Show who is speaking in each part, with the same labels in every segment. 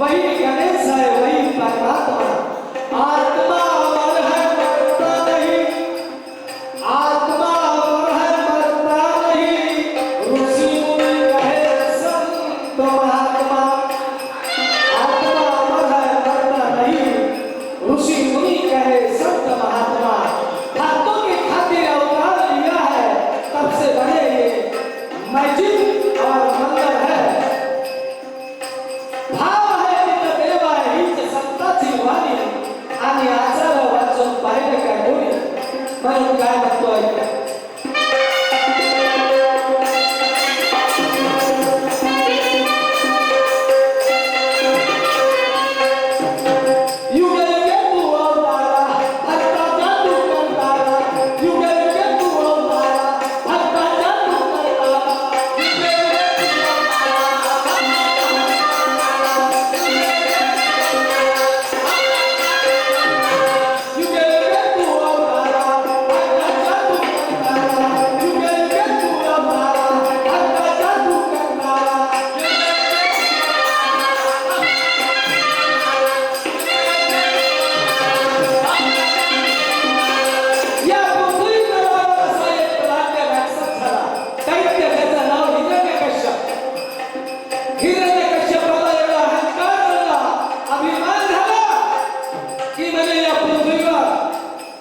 Speaker 1: वही गणेश है, वही परमात्मा। आत्मा अमर है, मरता नहीं। आत्मा अमर है, मरता नहीं। ऋषि मुनि कहे संत महात्मा। आत्मा अमर है, मरता नहीं। ऋषि मुनि कहे संत महात्मा। भक्तों के खातिर अवतार लिया है, तब से बड़े ये मस्जिद और मंदिर है। भाव है तिथं देवा हीच संताची वाणी आणि आचार वाचून पाहिलं काय कोणी म्हणून काय म्हणतो ऐका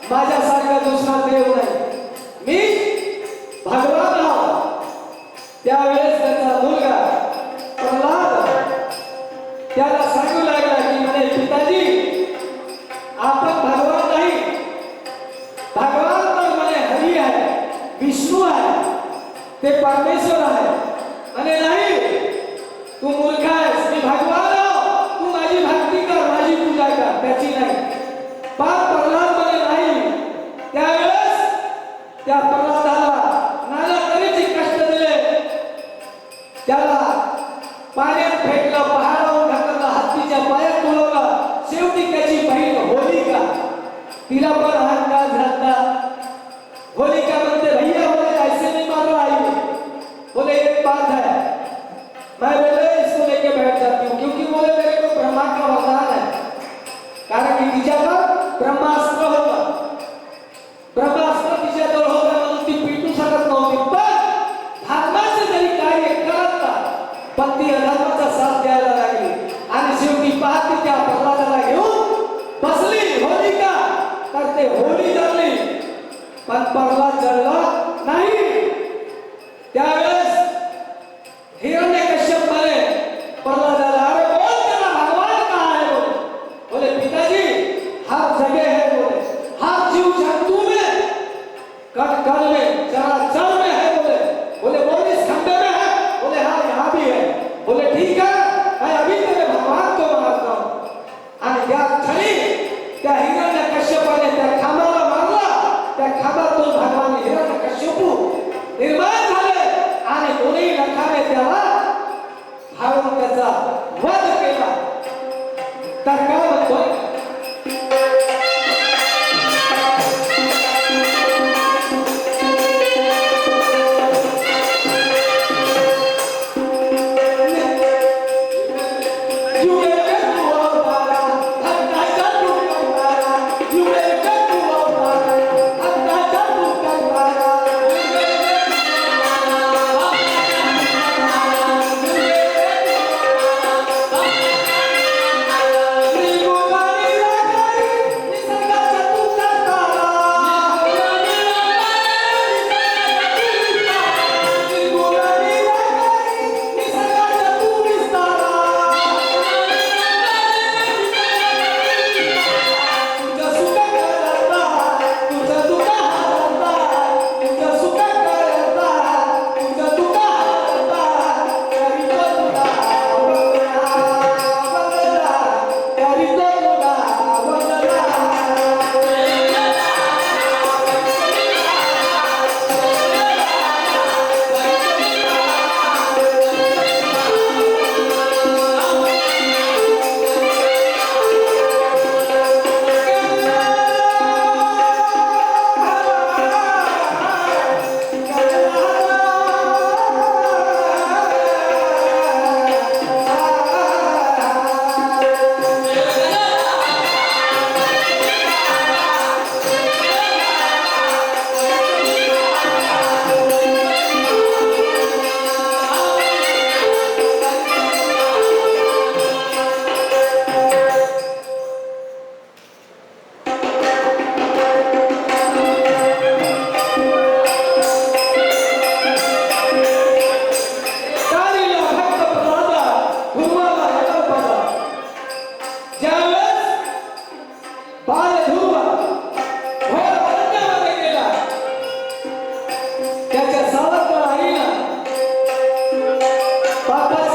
Speaker 1: माझ्यासारखा दुसरा देव नाही, मी भगवान आहो। त्यावेळेस त्याचा मुलगा प्रल्हाद त्याला सांगू लागला की म्हणे पिताजी आपण भगवान नाही, भगवान तर म्हणे हरी आहे, विष्णू आहे, ते परमेश्वर आहे। म्हणे नाही तू मूर्ख आहेस, मी भगवान आहो, तू माझी भक्ती कर, माझी पूजा कर, त्याची नाही। प्रल्हाद म्हणे नाही। त्यावेळेस त्या प्रल्हादाला नाना तऱ्हेचे कष्ट दिले, त्याला पाण्यात फेकलं, पहाडावर ढकललं, हत्तीच्या पायात तुळवलं। शेवटी त्याची बहीण होलिका, तिला पण अहंकार झाला। होलिका म्हणते भैया बोले ऐसे नहीं मारो आई, बोले एक बात है, मैं बोले इसको लेके बैठ जाती हूँ, क्योंकि बोले मेरे को ब्रह्मा का वरदान है। कारण की तिच्यावर ब्रह्मास्त्र होतं, ब्रह्मास्त्र तिच्याजवळ होतं म्हणून ती पिटू शकत नव्हती। पण धर्माचे जरी कार्य करत पण ती अधर्माचा साथ द्यायला लागली आणि शेवटी पाहते त्या प्रल्हादाला घेऊन बसली होलिका, तर ते होळी जळली पण प्रल्हाद जळला नाही। त्यावेळेस हिरण्यकश्यप म्हणे प्रल्हादाला, अरे बोल तेरा भगवान कहाँ है? बोले पिताजी हर जगह है, बोले हर जीव जंतु में, कण कण में, चराचर में है। बोले बोले इस खंबे में है? बोले हाँ यहाँ भी है। बोले ठीक है, मैं अभी तेरे भगवान को मारता हूँ। आणि त्या क्षणी त्या हिरण्यकश्यपाने त्या खांबाला मारला, त्या खांबातून भगवान हिरण्यकश्यपू निर्माण झाले आणि दोन्ही नखाने त्याला हारून त्याचा वध केला। तर काय म्हणतोय बापाच्या